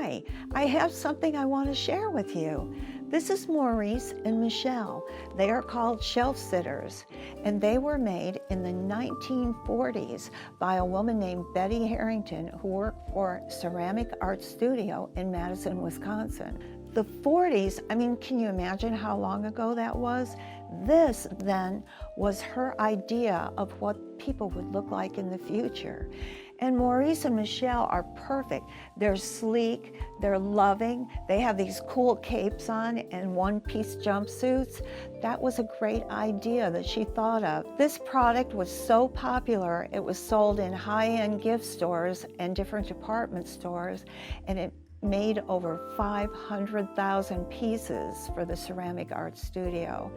Hi, I have something I want to share with you. This is Maurice and Michelle. They are called shelf sitters, and they were made in the 1940s by a woman named Betty Harrington who worked for Ceramic Art Studio in Madison, Wisconsin. The 40s, can you imagine how long ago that was? This then was her idea of what people would look like in the future. And Maurice and Michelle are perfect. They're sleek, they're loving, they have these cool capes on and one-piece jumpsuits. That was a great idea that she thought of. This product was so popular, it was sold in high-end gift stores and different department stores, and it made over 500,000 pieces for the Ceramic Art Studio.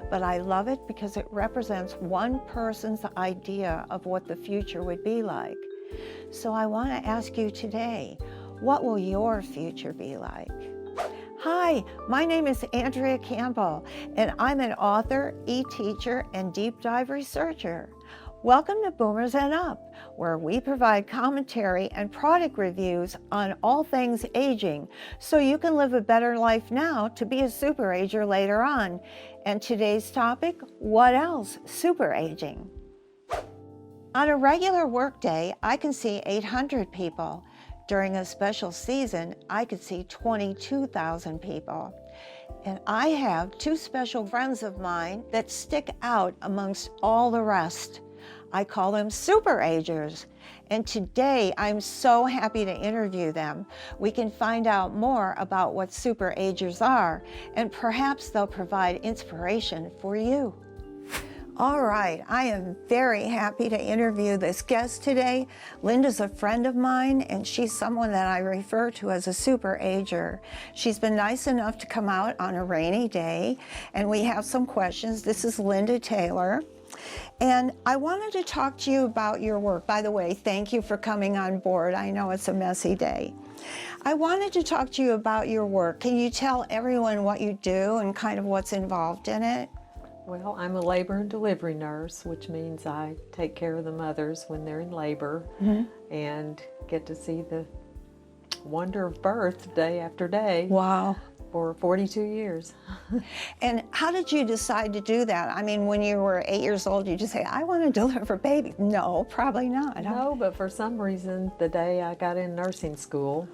But I love it because it represents one person's idea of what the future would be like. So I want to ask you today, what will your future be like? Hi, my name is Andrea Campbell, and I'm an author, e-teacher, and deep dive researcher. Welcome to Boomers and Up, where we provide commentary and product reviews on all things aging, so you can live a better life now to be a super ager later on. And today's topic, what else? Super aging. On a regular workday, I can see 800 people. During a special season, I could see 22,000 people. And I have two special friends of mine that stick out amongst all the rest. I call them super agers. And today, I'm so happy to interview them. We can find out more about what super agers are, and perhaps they'll provide inspiration for you. All right, I am very happy to interview this guest today. Linda's a friend of mine, and she's someone that I refer to as a super ager. She's been nice enough to come out on a rainy day, and we have some questions. This is Linda Taylor. And I wanted to talk to you about your work. By the way, thank you for coming on board. I know it's a messy day. I wanted to talk to you about your work. Can you tell everyone what you do and kind of what's involved in it? Well, I'm a labor and delivery nurse, which means I take care of the mothers when they're in labor and get to see the wonder of birth day after day. Wow. For 42 years. And how did you decide to do that? When you were 8 years old, you just say, I want to deliver babies. No, probably not. No, but for some reason, the day I got in nursing school,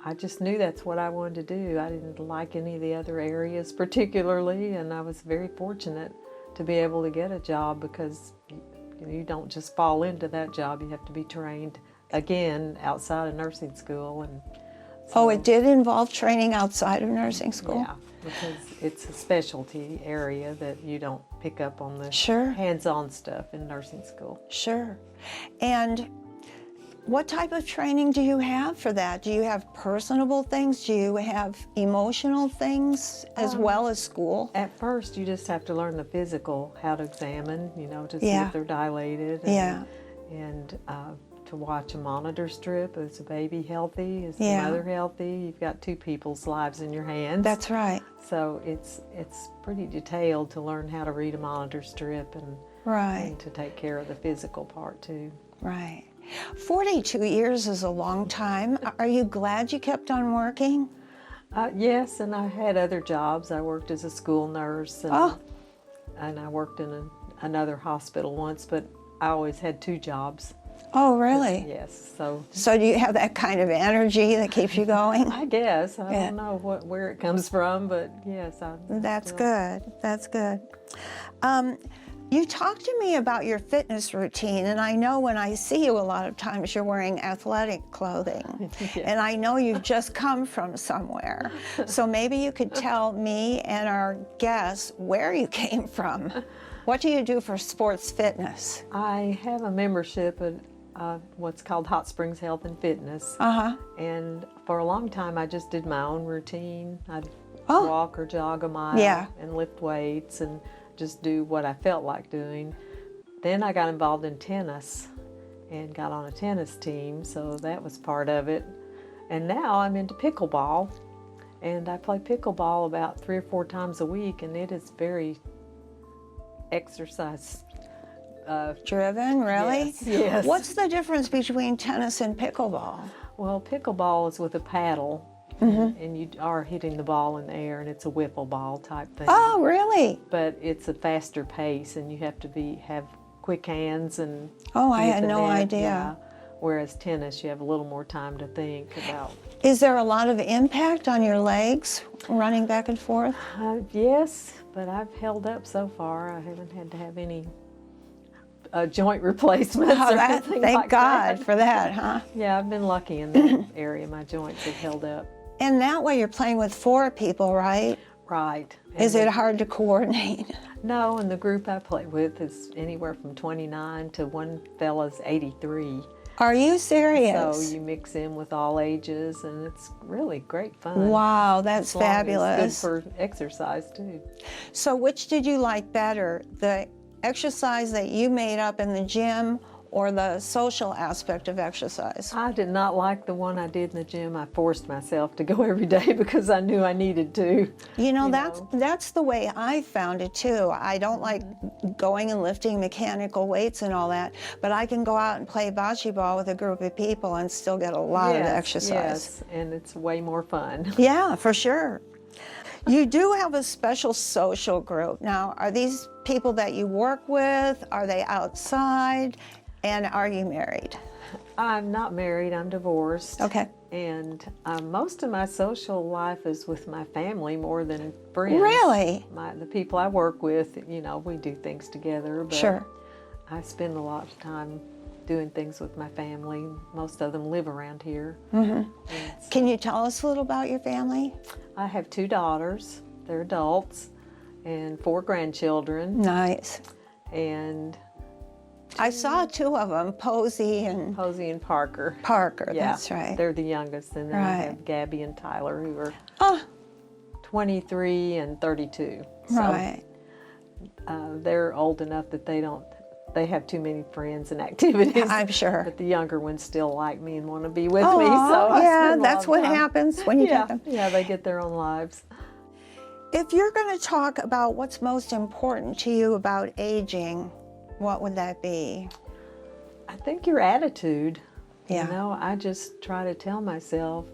I just knew that's what I wanted to do. I didn't like any of the other areas particularly, and I was very fortunate to be able to get a job because you don't just fall into that job. You have to be trained again outside of nursing school. And so, it did involve training outside of nursing school? Yeah, because it's a specialty area that you don't pick up on the hands-on stuff in nursing school. Sure. And what type of training do you have for that? Do you have personable things? Do you have emotional things as well as school? At first, you just have to learn the physical, how to examine, to see if they're dilated. And to watch a monitor strip. Is the baby healthy? Is the mother healthy? You've got two people's lives in your hands. That's right. So it's pretty detailed to learn how to read a monitor strip and to take care of the physical part too. Right. 42 years is a long time. Are you glad you kept on working? Yes, and I had other jobs. I worked as a school nurse and I worked in another hospital once, but I always had two jobs. Oh, really? Yes. So do you have that kind of energy that keeps you going? I guess. I don't know where it comes from, but yes. That's good. That's good. You talked to me about your fitness routine, and I know when I see you a lot of times you're wearing athletic clothing. And I know you've just come from somewhere. So maybe you could tell me and our guests where you came from. What do you do for sports fitness? I have a membership at what's called Hot Springs Health and Fitness. And for a long time I just did my own routine. I'd walk or jog a mile and lift weights and just do what I felt like doing. Then I got involved in tennis and got on a tennis team, so that was part of it. And now I'm into pickleball, and I play pickleball about 3 or 4 times a week, and it is very exercise driven, really? Yes. What's the difference between tennis and pickleball? Well, pickleball is with a paddle, and you are hitting the ball in the air, and it's a wiffle ball type thing. Oh, really? But it's a faster pace, and you have to have quick hands and. Oh, I hit had the no net. idea. Yeah. Whereas tennis, you have a little more time to think about. Is there a lot of impact on your legs running back and forth? Yes, but I've held up so far. I haven't had to have any joint replacements or anything thank like God that. for that, huh? Yeah, I've been lucky in that area. My joints have held up. And that way you're playing with 4 people, right? Right. Is it hard to coordinate? No, and the group I play with is anywhere from 29 to one fella's 83. Are you serious? So you mix in with all ages, and it's really great fun. Wow, that's fabulous. It's good for exercise, too. So which did you like better, the exercise that you made up in the gym or the social aspect of exercise? I did not like the one I did in the gym. I forced myself to go every day because I knew I needed to. That's the way I found it too. I don't like going and lifting mechanical weights and all that, but I can go out and play bocce ball with a group of people and still get a lot of exercise. Yes, and it's way more fun. Yeah, for sure. You do have a special social group. Now, are these people that you work with? Are they outside? And are you married? I'm not married. I'm divorced. Okay. And most of my social life is with my family more than friends. Really? The people I work with, we do things together. But sure. I spend a lot of time doing things with my family. Most of them live around here. So, can you tell us a little about your family? I have 2 daughters. They're adults, and 4 grandchildren. Nice. And I saw 2 of them, Posey and Parker. Yeah, that's right. They're the youngest, and then I have Gabby and Tyler, who are 23 and 32. So, right. They're old enough that they have too many friends and activities. I'm sure. But the younger ones still like me and want to be with me. So yeah, that's what happens when you get them. Yeah, they get their own lives. If you're going to talk about what's most important to you about aging, what would that be? I think your attitude. Yeah. I just try to tell myself,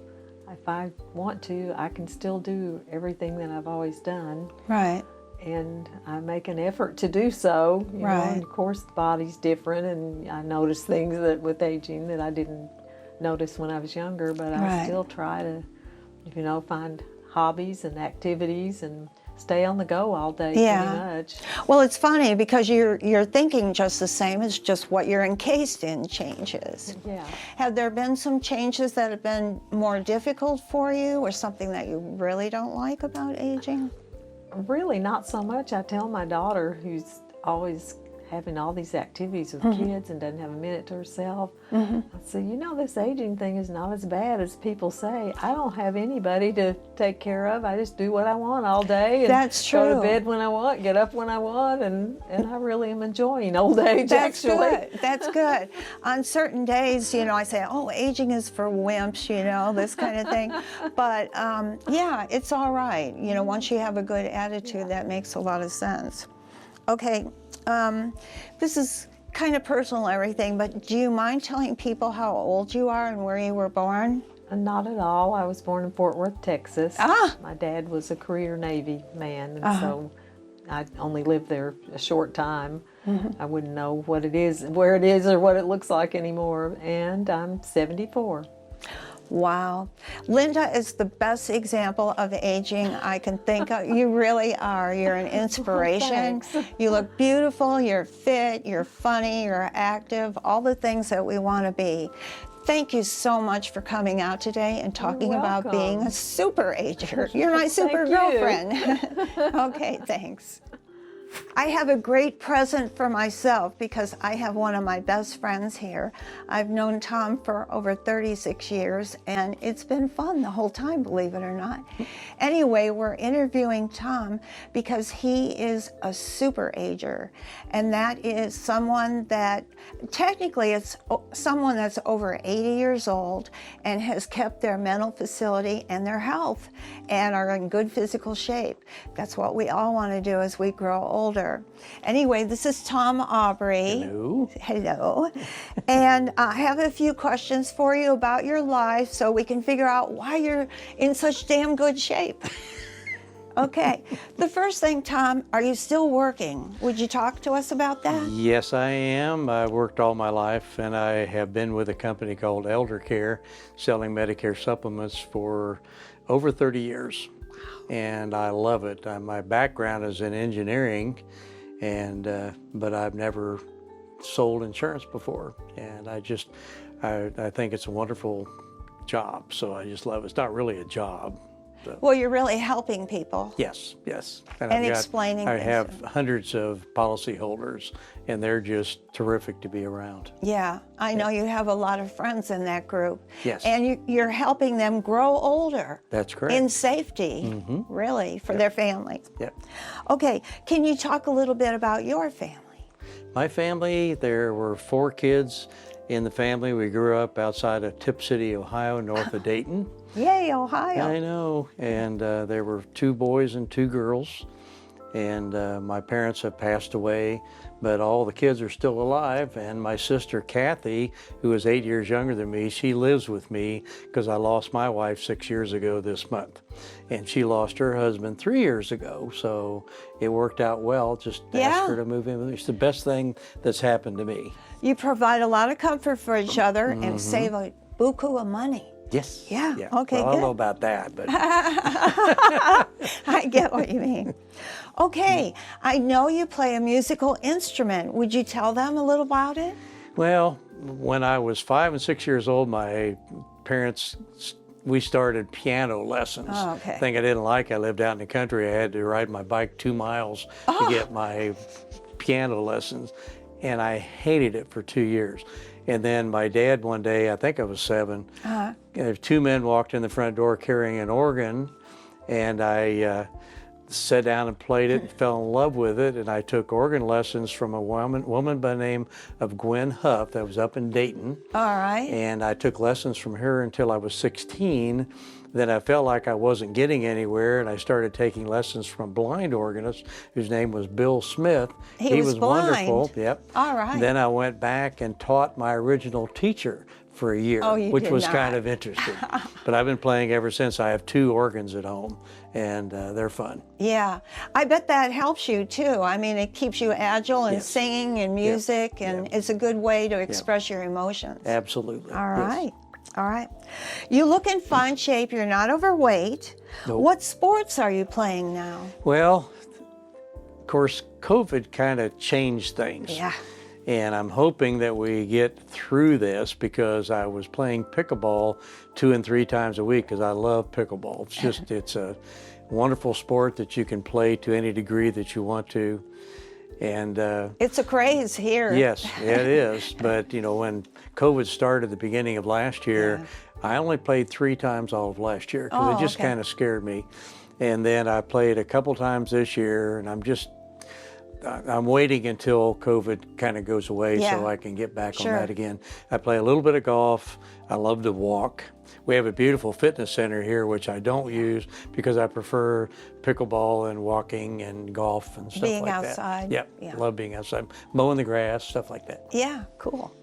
if I want to, I can still do everything that I've always done. Right. And I make an effort to do so. You know, and of course, the body's different, and I notice things that with aging that I didn't notice when I was younger, but I still try to, find hobbies and activities and stay on the go all day pretty much. Well, it's funny because you're thinking just the same, it's just what you're encased in changes. Yeah. Have there been some changes that have been more difficult for you, or something that you really don't like about aging? Really not so much. I tell my daughter, who's always having all these activities with kids and doesn't have a minute to herself. I say, this aging thing is not as bad as people say. I don't have anybody to take care of. I just do what I want all day. And That's true. Go to bed when I want, get up when I want, and I really am enjoying old age, actually. Good. That's good. On certain days, I say, aging is for wimps, this kind of thing. But yeah, it's all right. Once you have a good attitude, that makes a lot of sense. Okay, this is kind of personal everything, but do you mind telling people how old you are and where you were born? Not at all. I was born in Fort Worth, Texas. My dad was a career Navy man, and so I only lived there a short time. I wouldn't know what it is, where it is, or what it looks like anymore, and I'm 74. Wow. Linda is the best example of aging I can think of. You really are. You're an inspiration. You look beautiful, you're fit, you're funny, you're active, all the things that we want to be. Thank you so much for coming out today and talking about being a super ager. You're my super girlfriend. Okay, thanks. I have a great present for myself because I have one of my best friends here. I've known Tom for over 36 years, and it's been fun the whole time, believe it or not. Anyway, we're interviewing Tom because he is a super ager, and that is someone that, technically it's someone that's over 80 years old and has kept their mental facility and their health and are in good physical shape. That's what we all want to do as we grow older. sure. Anyway, this is Tom Aubrey. Hello. Hello. And I have a few questions for you about your life so we can figure out why you're in such damn good shape. Okay. The first thing, Tom, are you still working? Would you talk to us about that? Yes, I am. I've worked all my life, and I have been with a company called Elder Care, selling Medicare supplements for over 30 years. And I love it. My background is in engineering, but I've never sold insurance before. And I think it's a wonderful job, so I just love it. It's not really a job. So. Well, you're really helping people. Yes. And explaining I things. have hundreds of policyholders, and they're just terrific to be around. Yeah, I know you have a lot of friends in that group. Yes. And you're helping them grow older. That's correct. In safety, really, for their family. Yep. Okay, can you talk a little bit about your family? My family, there were 4 kids in the family. We grew up outside of Tip City, Ohio, north of Dayton. Yay, Ohio. I know. And there were 2 boys and 2 girls. And my parents have passed away, but all the kids are still alive. And my sister Kathy, who is 8 years younger than me, she lives with me because I lost my wife 6 years ago this month. And she lost her husband 3 years ago. So it worked out well. Just asked her to move in with me. It's the best thing that's happened to me. You provide a lot of comfort for each other and save a buku of money. Yes. Yeah. Okay, well, I good. don't know about that, but I get what you mean. Okay, I know you play a musical instrument. Would you tell them a little about it? well, when I was 5 and 6 years old, my parents, we started piano lessons. Oh, okay. Thing I didn't like, I lived out in the country. I had to ride my bike 2 miles to get my piano lessons, and I hated it for 2 years. And then my dad one day, I think I was 7, 2 men walked in the front door carrying an organ, and I sat down and played it and fell in love with it. And I took organ lessons from a woman by the name of Gwen Huff that was up in Dayton. All right. And I took lessons from her until I was 16. Then I felt like I wasn't getting anywhere, and I started taking lessons from a blind organist whose name was Bill Smith. He was blind. Wonderful. Yep. All right. Then I went back and taught my original teacher for a year, which was kind of interesting. But I've been playing ever since. I have 2 organs at home, and they're fun. Yeah, I bet that helps you too. I mean, it keeps you agile and singing and music, and it's a good way to express your emotions. Absolutely. All Yes. right. All right. You look in fine shape. You're not overweight. Nope. What sports are you playing now? Well, of course, COVID kind of changed things. Yeah. And I'm hoping that we get through this, because I was playing pickleball 2 and 3 times a week because I love pickleball. It's just, it's a wonderful sport that you can play to any degree that you want to. And It's a craze here. yes, it is. But you know, when COVID started at the beginning of last year, I only played 3 times all of last year because it just kind of scared me. And then I played a couple times this year, and I'm waiting until COVID kind of goes away so I can get back on that again. I play a little bit of golf. I love to walk. We have a beautiful fitness center here, which I don't use because I prefer pickleball and walking and golf and stuff Being like outside. that. Yeah, love being outside, mowing the grass, stuff like that. Yeah, cool.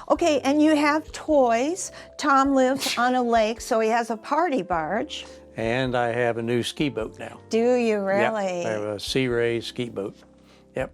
Okay, and you have toys. Tom lives on a lake, so he has a party barge. And I have a new ski boat now. Do you really? Yep, I have a Sea Ray ski boat. Yep.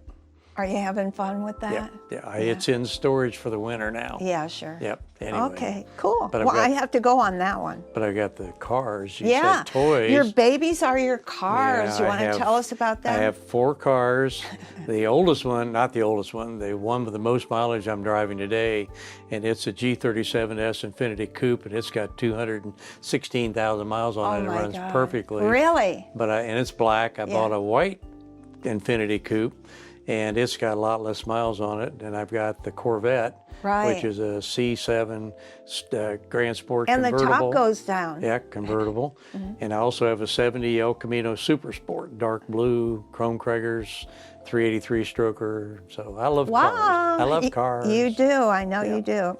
Are you having fun with that? Yeah. It's in storage for the winter now. Yeah, sure. Yep. Anyway. Okay, cool. But I have to go on that one. But I got the cars. You said toys. Your babies are your cars. Yeah, You want to tell us about that? I have 4 cars. The oldest one, not the oldest one, the one with the most mileage I'm driving today, and it's a G37S Infiniti Coupe, and it's got 216,000 miles on it. It runs perfectly. Really? And it's black. I bought a white Infiniti Coupe, and it's got a lot less miles on it. And I've got the Corvette, which is a C7 Grand Sport and convertible. And the top goes down. Yeah, convertible. And I also have a 70 El Camino Super Sport, dark blue, chrome Craigers, 383 stroker. So I love cars. I love cars. You do. I know you do.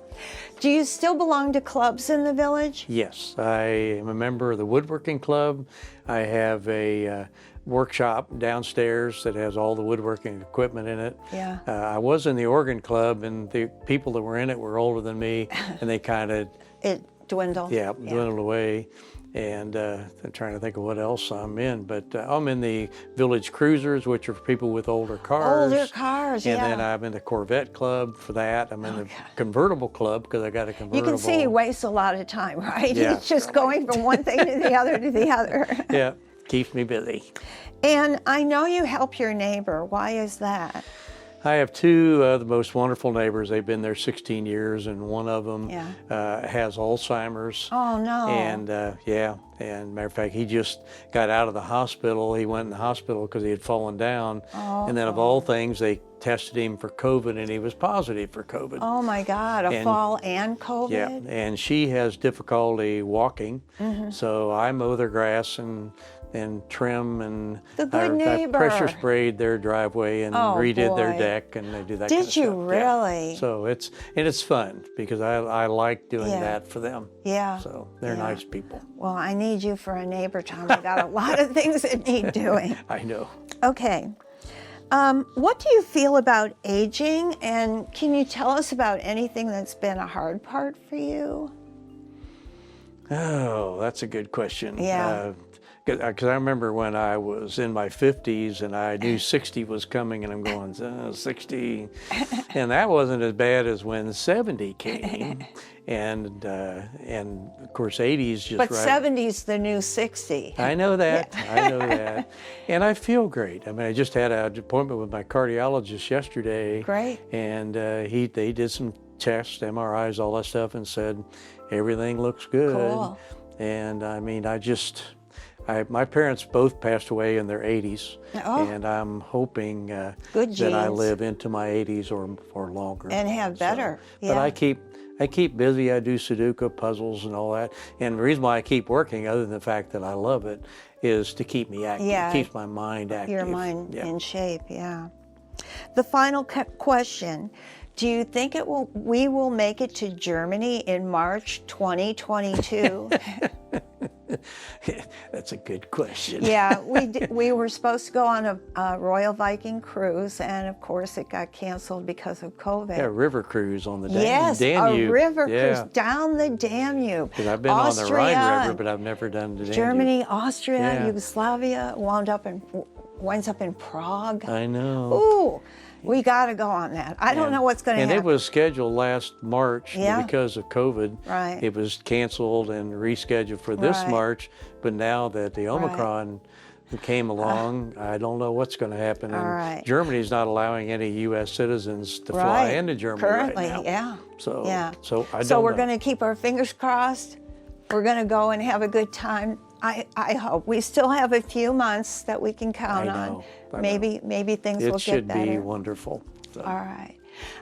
Do you still belong to clubs in the village? Yes, I am a member of the Woodworking Club. I have a workshop downstairs that has all the woodworking equipment in it. Yeah. I was in the organ club, and the people that were in it were older than me, and they kind of It dwindled. Yeah, dwindled away. And I'm trying to think of what else I'm in, but I'm in the Village Cruisers, which are for people with older cars. Older cars, and yeah. then I'm in the Corvette Club for that. I'm in the convertible club because I got a convertible. You can see he wastes a lot of time, right? Yeah. He's just going from one thing to the other to the other. Yeah, keeps me busy. And I know you help your neighbor. Why is that? I have two of the most wonderful neighbors. They've been there 16 years, and one of them has Alzheimer's. Oh, no. And and matter of fact, he just got out of the hospital. He went in the hospital because he had fallen down. Oh, and then of all things, they tested him for COVID, and he was positive for COVID. Oh my God, a fall and COVID? Yeah, and she has difficulty walking. So I mow their grass and trim, and The good I neighbor. pressure sprayed their driveway and redid their boy. deck, and they do that kind of Did stuff. you really? Yeah. So it's fun because I like doing that for them. Yeah. So they're nice people. Well, I need you for a neighbor, Tom. I got a lot of things that need doing. I know. Okay. What do you feel about aging, and can you tell us about anything that's been a hard part for you? Oh, that's a good question. Yeah. Because I remember when I was in my 50s and I knew 60 was coming, and I'm going, 60. And that wasn't as bad as when 70 came. And of course, 80's just But right. 70's the new 60. I know that. I know that. And I feel great. I mean, I just had an appointment with my cardiologist yesterday. Great. And they did some tests, MRIs, all that stuff, and said everything looks good. Cool. And I mean, my parents both passed away in their 80s, and I'm hoping that I live into my 80s or longer. And have better. But I keep busy. I do Sudoku puzzles and all that. And the reason why I keep working, other than the fact that I love it, is to keep me active. Yeah. It keeps my mind active. Your mind in shape, yeah. The final question. Do you think we will make it to Germany in March 2022? That's a good question. Yeah, we were supposed to go on a Royal Viking cruise, and of course it got canceled because of COVID. Yeah, river cruise on the Yes, Danube. a river cruise down the Danube. Because I've been on the Rhine River, but I've never done the Danube. Germany, Austria, Yugoslavia, winds up in Prague. I know. Ooh. We got to go on that. I don't know what's going to happen. And it was scheduled last March, but because of COVID, it was canceled and rescheduled for this March. But now that the Omicron came along, I don't know what's going to happen. And Germany's not allowing any U.S. citizens to fly into Germany currently, right now. So I don't So we're know. going to keep our fingers crossed. We're going to go and have a good time. I hope. We still have a few months that we can count on. Maybe things will get better. It should be wonderful. So. All right.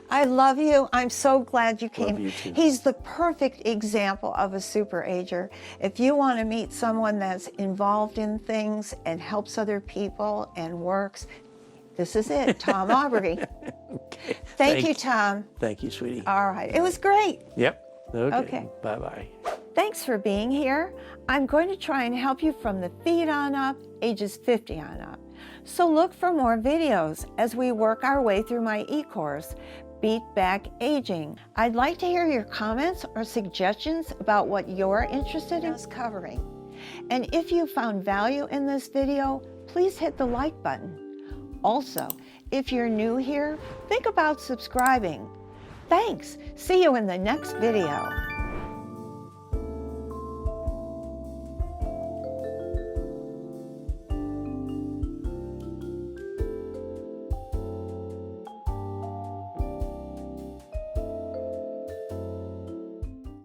I love you. I'm so glad you came. Love you too. He's the perfect example of a super ager. If you want to meet someone that's involved in things and helps other people and works, this is it, Tom Aubrey. Okay. Thank you, Tom. Thank you, sweetie. All right. It was great. Yep. Okay. Bye-bye. Thanks for being here. I'm going to try and help you from the feet on up, ages 50 on up. So look for more videos as we work our way through my e-course, Beat Back Aging. I'd like to hear your comments or suggestions about what you're interested in us covering. And if you found value in this video, please hit the like button. Also, if you're new here, think about subscribing. Thanks. See you in the next video.